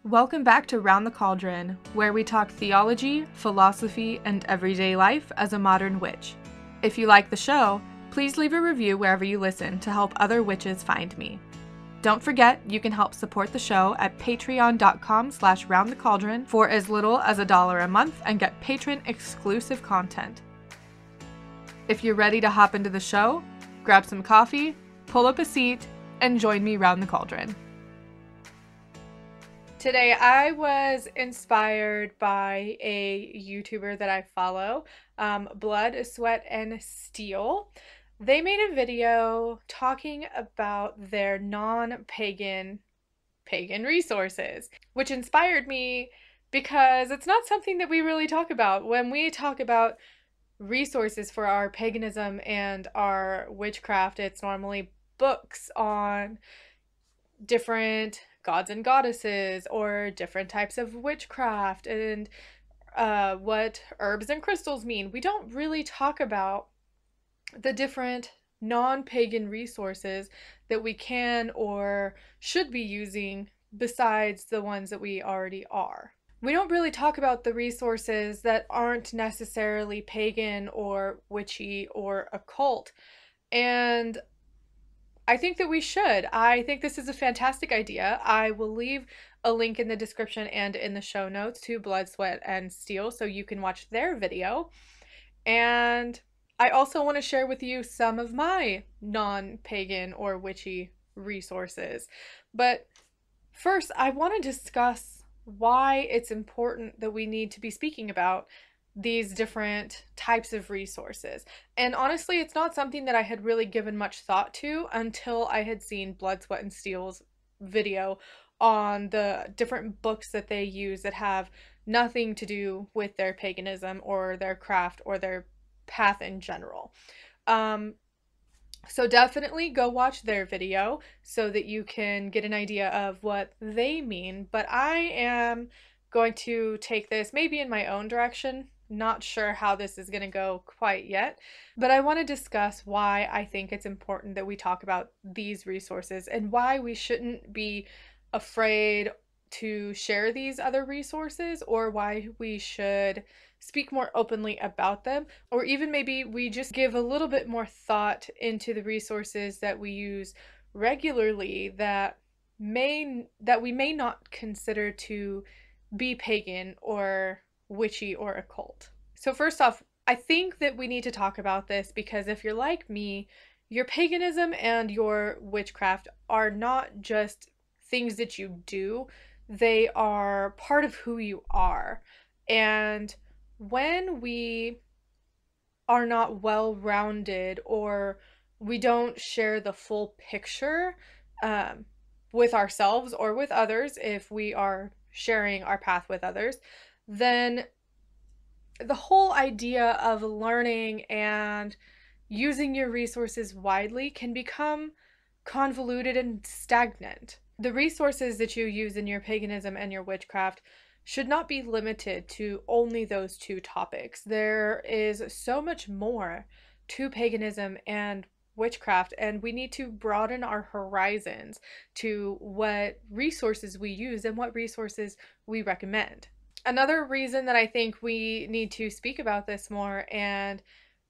Welcome back to Round the Cauldron, where we talk theology, philosophy, and everyday life as a modern witch. If you like the show, please leave a review wherever you listen to help other witches find me. Don't forget, you can help support the show at patreon.com/roundthecauldron for as little as $1 a month and get patron-exclusive content. If you're ready to hop into the show, grab some coffee, pull up a seat, and join me round the cauldron. Today I was inspired by a YouTuber that I follow, Blood, Sweat, and Steel. They made a video talking about their non-pagan resources, which inspired me because it's not something that we really talk about. When we talk about resources for our paganism and our witchcraft, it's normally books on different gods and goddesses or different types of witchcraft and what herbs and crystals mean. We don't really talk about the different non-pagan resources that we can or should be using besides the ones that we already are. We don't really talk about the resources that aren't necessarily pagan or witchy or occult. And I think that we should. I think this is a fantastic idea. I will leave a link in the description and in the show notes to Blood, Sweat, and Steel so you can watch their video. And I also want to share with you some of my non-pagan or witchy resources. But first, I want to discuss why it's important that we need to be speaking about these different types of resources. And honestly, it's not something that I had really given much thought to until I had seen Blood, Sweat, and Steel's video on the different books that they use that have nothing to do with their paganism or their craft or their path in general. So definitely go watch their video so that you can get an idea of what they mean. But I am going to take this maybe in my own direction. Not sure how this is going to go quite yet, but I want to discuss why I think it's important that we talk about these resources and why we shouldn't be afraid to share these other resources, or why we should speak more openly about them, or even maybe we just give a little bit more thought into the resources that we use regularly that we may not consider to be pagan or witchy or occult. So first off, I think that we need to talk about this because if you're like me, your paganism and your witchcraft are not just things that you do, they are part of who you are. And when we are not well-rounded or we don't share the full picture with ourselves or with others, if we are sharing our path with others, then the whole idea of learning and using your resources widely can become convoluted and stagnant. The resources that you use in your paganism and your witchcraft should not be limited to only those two topics. There is so much more to paganism and witchcraft, and we need to broaden our horizons to what resources we use and what resources we recommend. Another reason that I think we need to speak about this more and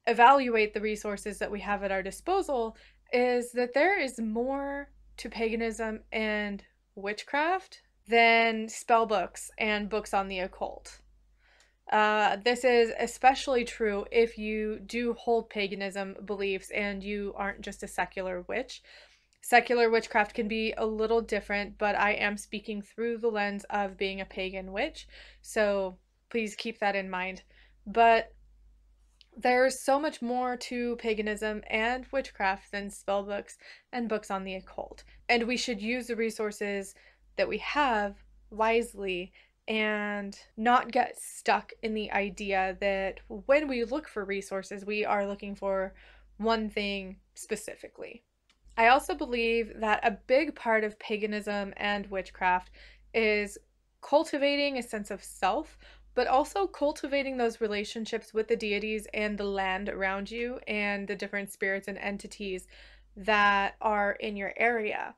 evaluate the resources that we have at our disposal is that there is more to paganism and witchcraft than spell books and books on the occult. This is especially true if you do hold paganism beliefs and you aren't just a secular witch. Secular witchcraft can be a little different, but I am speaking through the lens of being a pagan witch, so please keep that in mind. But there's so much more to paganism and witchcraft than spell books and books on the occult, and we should use the resources that we have wisely and not get stuck in the idea that when we look for resources, we are looking for one thing specifically. I also believe that a big part of paganism and witchcraft is cultivating a sense of self, but also cultivating those relationships with the deities and the land around you and the different spirits and entities that are in your area.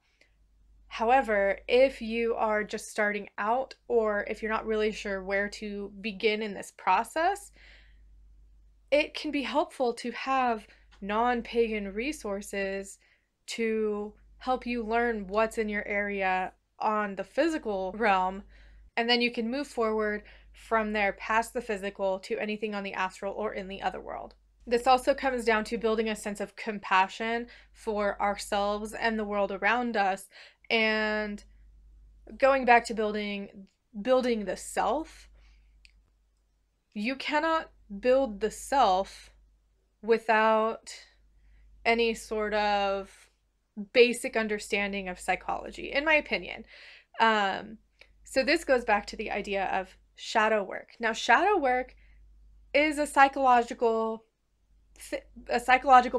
However, if you are just starting out or if you're not really sure where to begin in this process, it can be helpful to have non pagan resources to help you learn what's in your area on the physical realm, and then you can move forward from there past the physical to anything on the astral or in the other world. This also comes down to building a sense of compassion for ourselves and the world around us, and going back to building the self. You cannot build the self without any sort of basic understanding of psychology, in my opinion. Um, so this goes back to the idea of shadow work. Now, shadow work is a psychological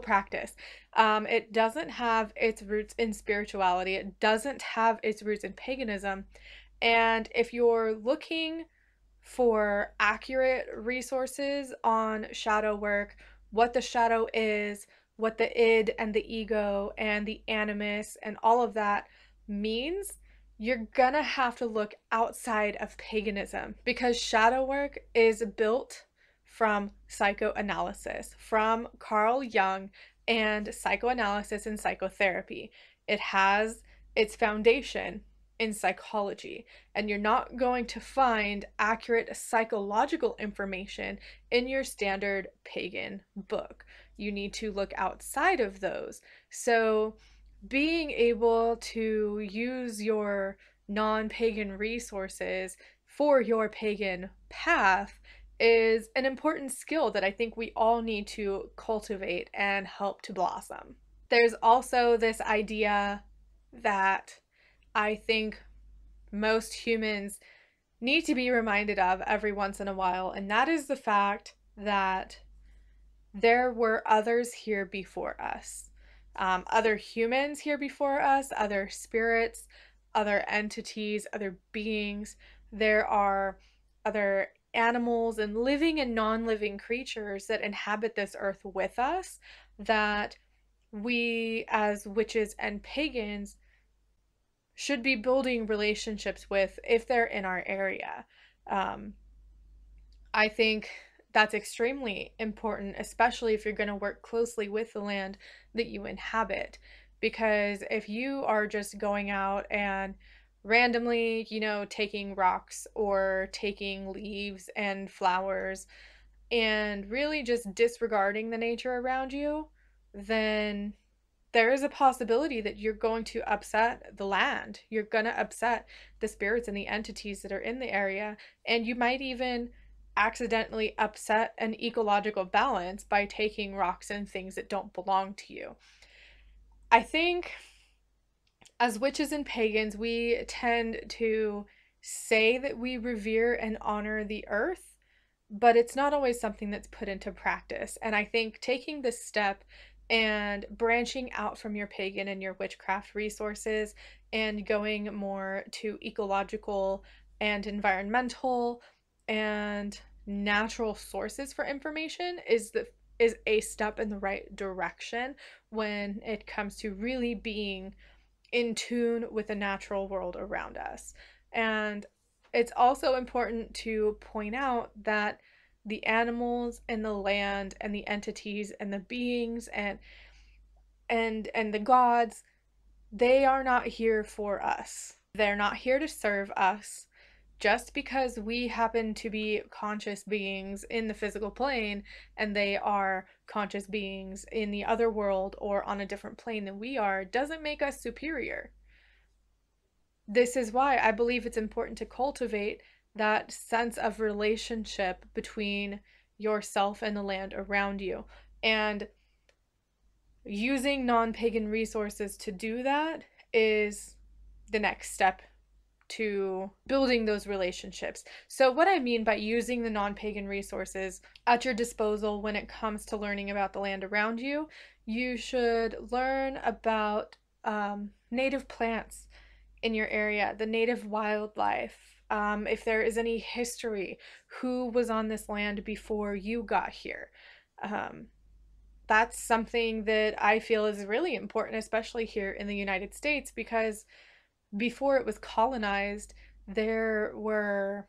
practice. It doesn't have its roots in spirituality. It doesn't have its roots in paganism. And if you're looking for accurate resources on shadow work, what the shadow is, what the id and the ego and the animus and all of that means, you're gonna have to look outside of paganism because shadow work is built from psychoanalysis, from Carl Jung and psychoanalysis and psychotherapy. It has its foundation in psychology, and you're not going to find accurate psychological information in your standard pagan book. You need to look outside of those. So, being able to use your non pagan resources for your pagan path is an important skill that I think we all need to cultivate and help to blossom. There's also this idea that I think most humans need to be reminded of every once in a while, and that is the fact that there were others here before us. Other humans here before us, other spirits, other entities, other beings. There are other animals and living and non living creatures that inhabit this earth with us that we, as witches and pagans, should be building relationships with if they're in our area. Um, I think that's extremely important, especially if you're going to work closely with the land that you inhabit. Because if you are just going out and randomly, taking rocks or taking leaves and flowers and really just disregarding the nature around you, then there is a possibility that you're going to upset the land. You're going to upset the spirits and the entities that are in the area. And you might even accidentally upset an ecological balance by taking rocks and things that don't belong to you. I think as witches and pagans, we tend to say that we revere and honor the earth, but it's not always something that's put into practice. And I think taking this step and branching out from your pagan and your witchcraft resources and going more to ecological and environmental and natural sources for information is a step in the right direction when it comes to really being in tune with the natural world around us. And it's also important to point out that the animals and the land and the entities and the beings and the gods, they are not here for us. They're not here to serve us. Just because we happen to be conscious beings in the physical plane and they are conscious beings in the other world or on a different plane than we are doesn't make us superior. This is why I believe it's important to cultivate that sense of relationship between yourself and the land around you. And using non pagan resources to do that is the next step to building those relationships. So, what I mean by using the non pagan resources at your disposal when it comes to learning about the land around you, you should learn about native plants in your area, the native wildlife, if there is any history, who was on this land before you got here. Um, that's something that I feel is really important, especially here in the United States, because before it was colonized, there were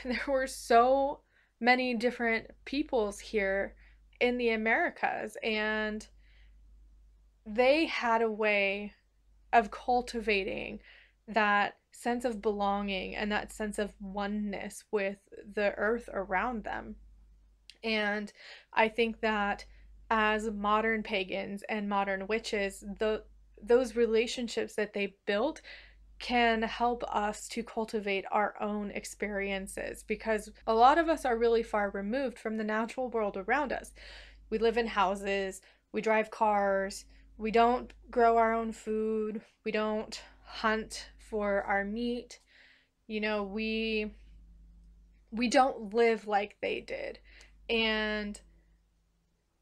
there were so many different peoples here in the Americas, and they had a way of cultivating that sense of belonging and that sense of oneness with the earth around them. And I think that as modern pagans and modern witches, those relationships that they built can help us to cultivate our own experiences, because a lot of us are really far removed from the natural world around us. We live in houses, we drive cars, we don't grow our own food, we don't hunt for our meat. You know, we don't live like they did. And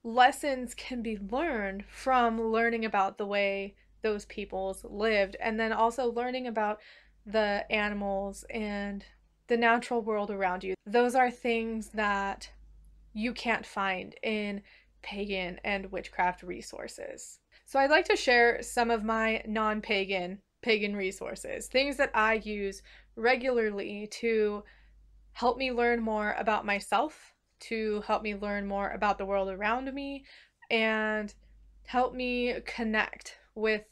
lessons can be learned from learning about the way those peoples lived, and then also learning about the animals and the natural world around you. Those are things that you can't find in pagan and witchcraft resources. So I'd like to share some of my pagan resources, things that I use regularly to help me learn more about myself, to help me learn more about the world around me, and help me connect with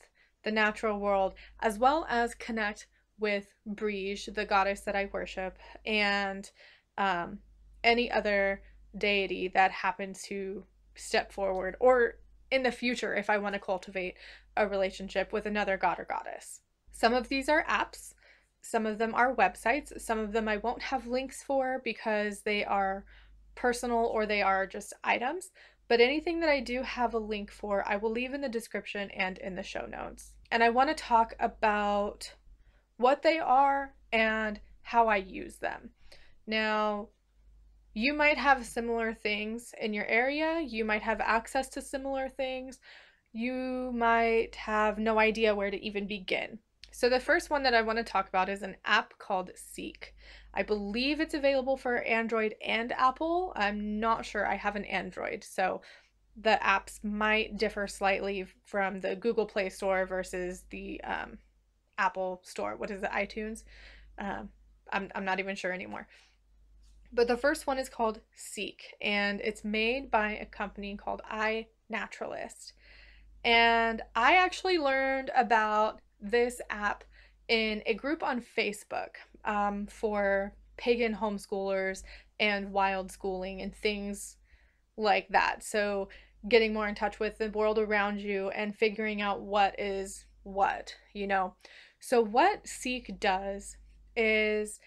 the natural world, as well as connect with Brige, the goddess that I worship, and um, any other deity that happens to step forward, or in the future if I want to cultivate a relationship with another god or goddess. Some of these are apps, some of them are websites, some of them I won't have links for because they are personal or they are just items. But anything that I do have a link for, I will leave in the description and in the show notes. And I want to talk about what they are and how I use them. Now, you might have similar things in your area, you might have access to similar things, you might have no idea where to even begin. So the first one that I want to talk about is an app called Seek. I believe it's available for Android and Apple. I'm not sure. I have an Android, so the apps might differ slightly from the Google Play Store versus the Apple Store. What is it, iTunes? Um, I'm not even sure anymore. But the first one is called Seek, and it's made by a company called iNaturalist. And I actually learned about this app in a group on Facebook for pagan homeschoolers and wild schooling and things like that. So, getting more in touch with the world around you and figuring out what is what, you know. So, what Seek does is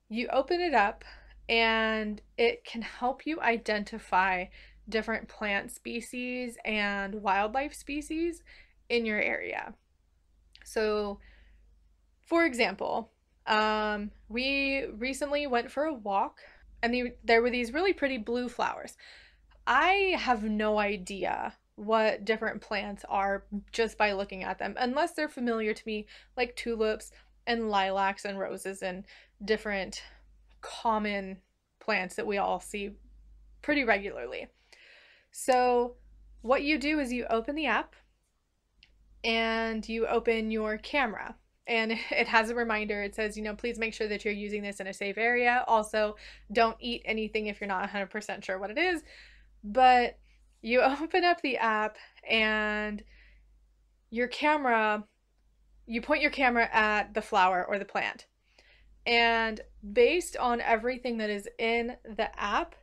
you open it up and it can help you identify different plant species and wildlife species in your area. So, for example, we recently went for a walk and there were these really pretty blue flowers. I have no idea what different plants are just by looking at them, unless they're familiar to me, like tulips and lilacs and roses and different common plants that we all see pretty regularly. So, what you do is you open the app and you open your camera. And it has a reminder. It says, you know, please make sure that you're using this in a safe area. Also, don't eat anything if you're not 100% sure what it is. But you open up the app and your camera, you point your camera at the flower or the plant. And based on everything that is in the app,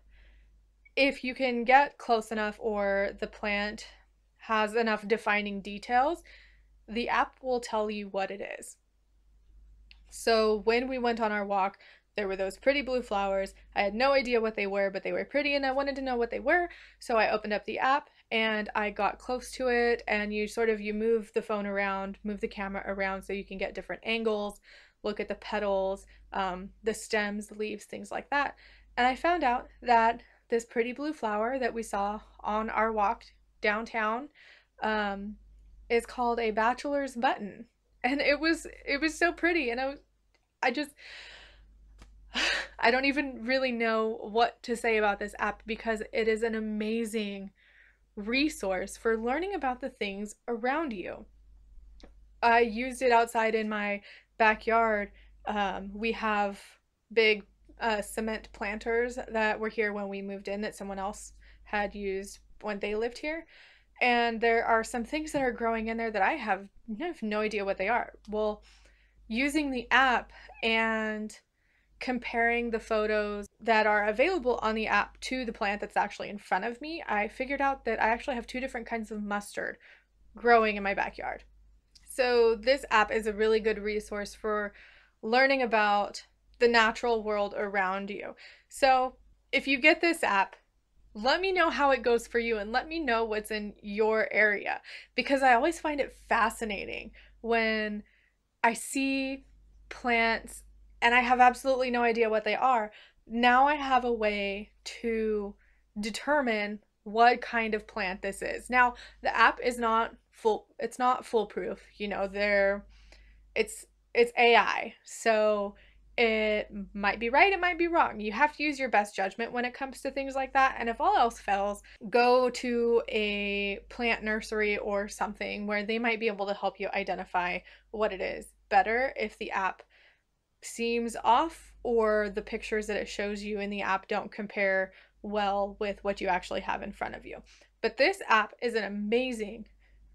if you can get close enough or the plant has enough defining details, the app will tell you what it is. So when we went on our walk, there were those pretty blue flowers. I had no idea what they were, but they were pretty and I wanted to know what they were. So I opened up the app and I got close to it, and you move the phone around, move the camera around so you can get different angles, look at the petals, the stems, the leaves, things like that. And I found out that this pretty blue flower that we saw on our walk downtown is called a bachelor's button. And it was so pretty, and I just I don't even really know what to say about this app because it is an amazing resource for learning about the things around you. I used it outside in my backyard. We have big cement planters that were here when we moved in that someone else had used when they lived here. And there are some things that are growing in there that I have no idea what they are. Well, using the app and comparing the photos that are available on the app to the plant that's actually in front of me, I figured out that I actually have two different kinds of mustard growing in my backyard. So, this app is a really good resource for learning about the natural world around you. So, if you get this app, let me know how it goes for you and let me know what's in your area because I always find it fascinating when I see plants and I have absolutely no idea what they are. Now I have a way to determine what kind of plant this is. Now, the app is not it's not foolproof. You know, it's it's AI. So it might be right, it might be wrong. You have to use your best judgment when it comes to things like that. And if all else fails, go to a plant nursery or something where they might be able to help you identify what it is better if the app seems off or the pictures that it shows you in the app don't compare well with what you actually have in front of you. But this app is an amazing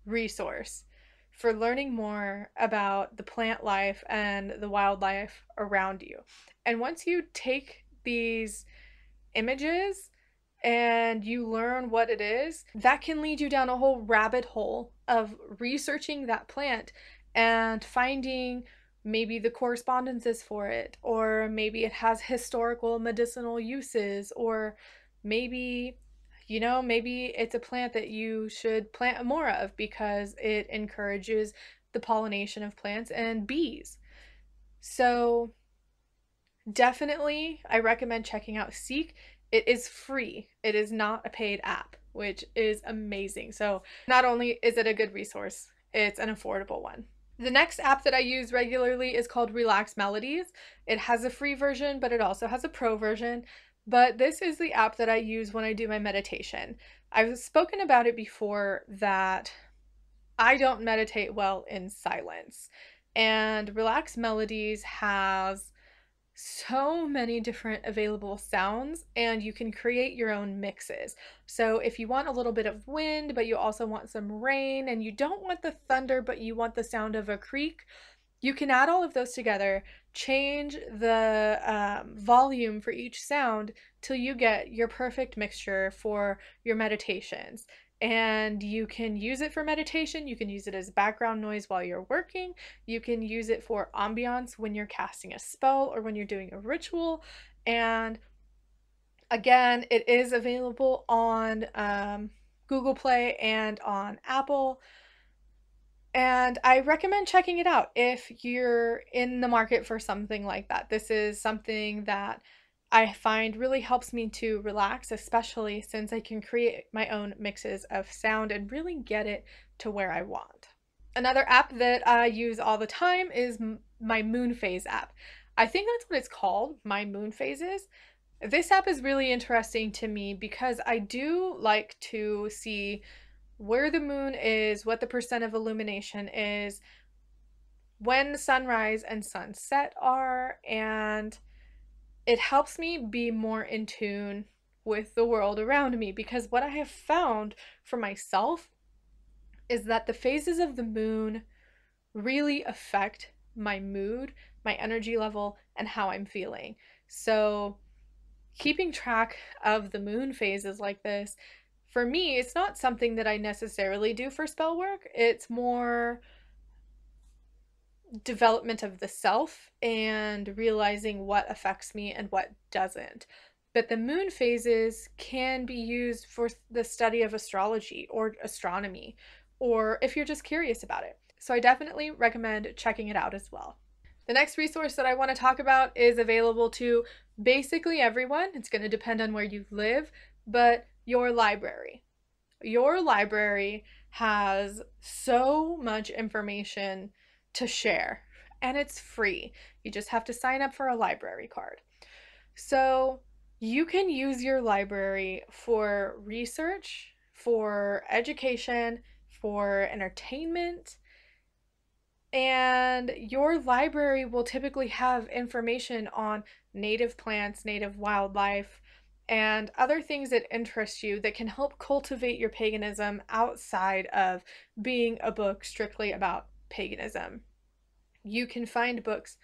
resource for learning more about the plant life and the wildlife around you. And once you take these images and you learn what it is, that can lead you down a whole rabbit hole of researching that plant and finding maybe the correspondences for it, or maybe it has historical medicinal uses, or maybe, maybe it's a plant that you should plant more of because it encourages the pollination of plants and bees. So, definitely, I recommend checking out Seek. It is free. It is not a paid app, which is amazing. So, not only is it a good resource, it's an affordable one. The next app that I use regularly is called Relax Melodies. It has a free version, but it also has a pro version. But this is the app that I use when I do my meditation. I've spoken about it before that I don't meditate well in silence. And Relax Melodies has so many different available sounds and you can create your own mixes. So if you want a little bit of wind, but you also want some rain and you don't want the thunder, but you want the sound of a creek, you can add all of those together, change the volume for each sound till you get your perfect mixture for your meditations. And you can use it for meditation, you can use it as background noise while you're working, you can use it for ambiance when you're casting a spell or when you're doing a ritual. And again, it is available on Google Play and on Apple. And I recommend checking it out if you're in the market for something like that. This is something that I find really helps me to relax, especially since I can create my own mixes of sound and really get it to where I want. Another app that I use all the time is my moon phase app. I think that's what it's called, my moon phases. This app is really interesting to me because I do like to see where the moon is, what the percent of illumination is, when sunrise and sunset are, and it helps me be more in tune with the world around me because what I have found for myself is that the phases of the moon really affect my mood, my energy level, and how I'm feeling. So, keeping track of the moon phases like this, for me, it's not something that I necessarily do for spell work. It's more development of the self and realizing what affects me and what doesn't. But the moon phases can be used for the study of astrology or astronomy, or if you're just curious about it. So I definitely recommend checking it out as well. The next resource that I want to talk about is available to basically everyone. It's going to depend on where you live, but your library. Your library has so much information to share, and it's free. You just have to sign up for a library card. So you can use your library for research, for education, for entertainment, And your library will typically have information on native plants, native wildlife, and other things that interest you that can help cultivate your paganism outside of being a book strictly about paganism. You can find books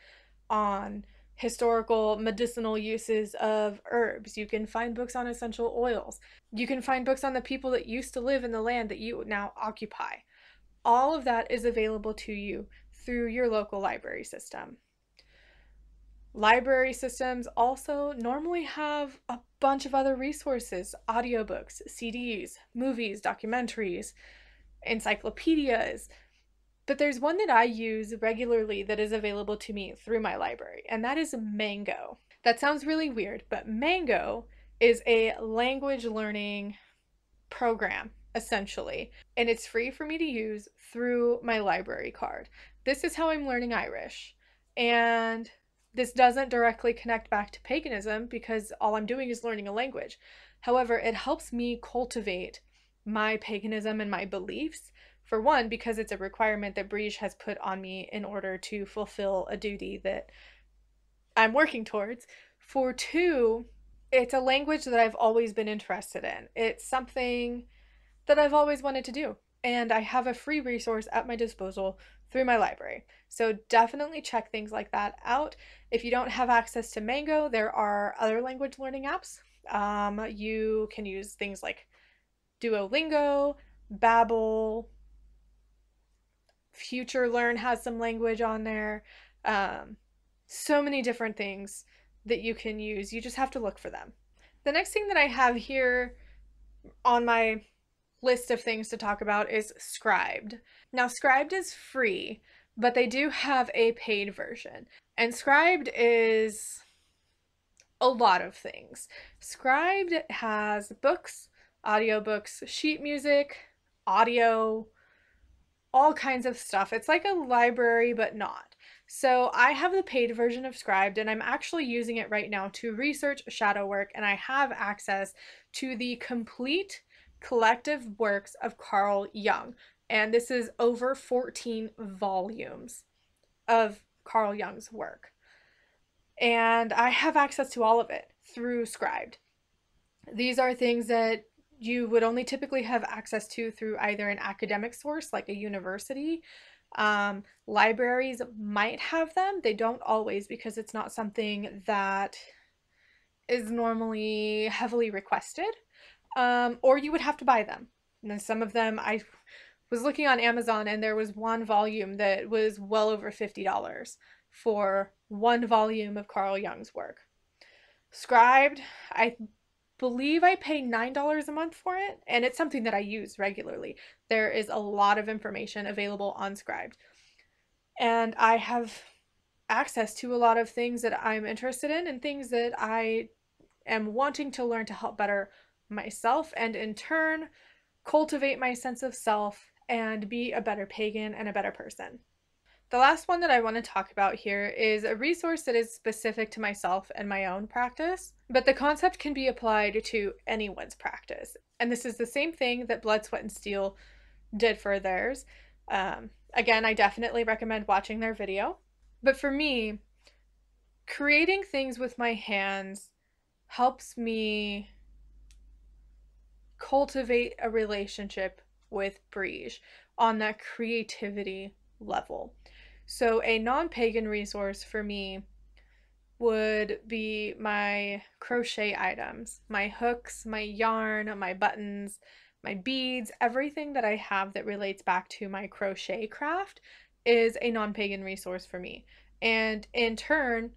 on historical medicinal uses of herbs. You can find books on essential oils. You can find books on the people that used to live in the land that you now occupy. All of that is available to you through your local library system. Library systems also normally have a bunch of other resources: audiobooks, CDs, movies, documentaries, encyclopedias. But there's one that I use regularly that is available to me through my library, and that is Mango. That sounds really weird, but Mango is a language learning program, essentially, and it's free for me to use through my library card. This is how I'm learning Irish, and this doesn't directly connect back to paganism because all I'm doing is learning a language. However, it helps me cultivate my paganism and my beliefs. For one, because it's a requirement that Brige has put on me in order to fulfill a duty that I'm working towards. For two, it's a language that I've always been interested in. It's something that I've always wanted to do. And I have a free resource at my disposal through my library. So definitely check things like that out. If you don't have access to Mango, there are other language learning apps. You can use things like Duolingo, Babbel, Future Learn has some language on there. Um, so many different things that you can use. You just have to look for them. The next thing that I have here on my list of things to talk about is Scribed. Now, Scribed is free, but they do have a paid version. And Scribed is a lot of things. Scribed has books, audiobooks, sheet music, audio, all kinds of stuff. It's like a library, but not. So I have the paid version of Scribed, and I'm actually using it right now to research shadow work, and I have access to the complete collective works of Carl Jung. And this is over 14 volumes of Carl Jung's work. And I have access to all of it through Scribed. These are things that you would only typically have access to through either an academic source like a university. Libraries might have them. They don't always, because it's not something that is normally heavily requested. Or you would have to buy them. And some of them, I was looking on Amazon and there was one volume that was well over $50 for one volume of Carl Jung's work. Scribed, I believe I pay $9 a month for it, and it's something that I use regularly. There is a lot of information available on Scribed, and I have access to a lot of things that I'm interested in and things that I am wanting to learn to help better myself and in turn cultivate my sense of self and be a better pagan and a better person. The last one that I want to talk about here is a resource that is specific to myself and my own practice, but the concept can be applied to anyone's practice. And this is the same thing that Blood, Sweat, and Steel did for theirs. Again, I definitely recommend watching their video. But for me, creating things with my hands helps me cultivate a relationship with Brige on that creativity level. So a non-pagan resource for me would be my crochet items, my hooks, my yarn, my buttons, my beads. Everything that I have that relates back to my crochet craft is a non-pagan resource for me. And in turn,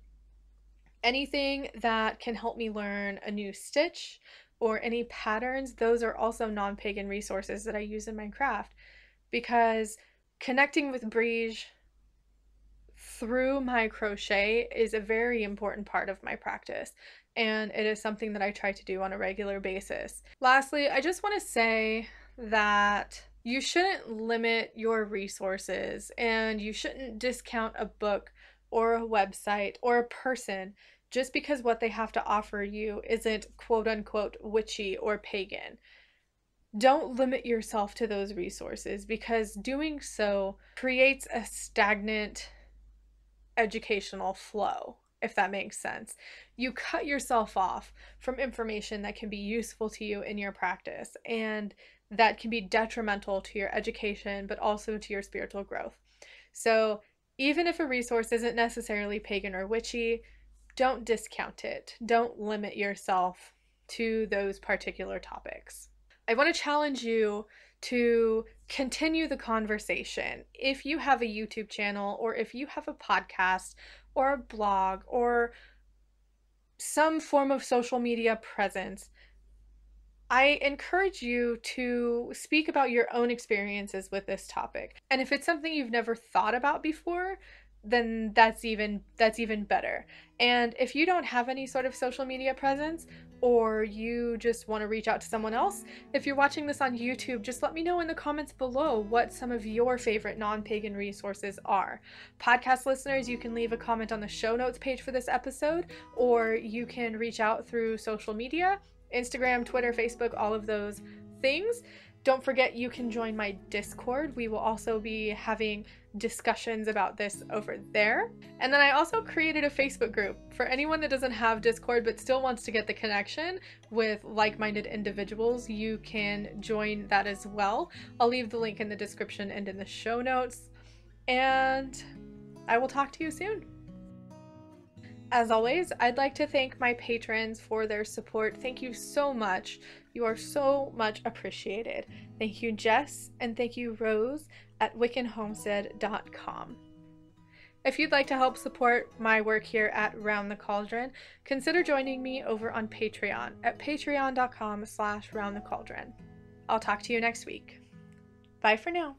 anything that can help me learn a new stitch or any patterns, those are also non-pagan resources that I use in my craft, because connecting with Brige through my crochet is a very important part of my practice, and it is something that I try to do on a regular basis. Lastly, I just want to say that you shouldn't limit your resources and you shouldn't discount a book or a website or a person just because what they have to offer you isn't quote unquote witchy or pagan. don't limit yourself to those resources, because doing so creates a stagnant educational flow, if that makes sense. You cut yourself off from information that can be useful to you in your practice, and that can be detrimental to your education, but also to your spiritual growth. So, even if a resource isn't necessarily pagan or witchy, don't discount it. Don't limit yourself to those particular topics. I want to challenge you to continue the conversation. If you have a YouTube channel, or if you have a podcast or a blog or some form of social media presence, I encourage you to speak about your own experiences with this topic. And if it's something you've never thought about before, then that's even better. And if you don't have any sort of social media presence, or you just want to reach out to someone else, if you're watching this on YouTube, just let me know in the comments below what some of your favorite non-pagan resources are. Podcast listeners, you can leave a comment on the show notes page for this episode, or you can reach out through social media. Instagram, Twitter, Facebook, all of those things. Don't forget, you can join my Discord. We will also be having discussions about this over there. And then I also created a Facebook group for anyone that doesn't have Discord but still wants to get the connection with like-minded individuals. You can join that as well. I'll leave the link in the description and in the show notes. And I will talk to you soon. As always, I'd like to thank my patrons for their support. Thank you so much. You are so much appreciated. Thank you, Jess, and thank you, Rose, at wiccanhomestead.com. If you'd like to help support my work here at Round the Cauldron, consider joining me over on Patreon at patreon.com/roundthecauldron. I'll talk to you next week. Bye for now.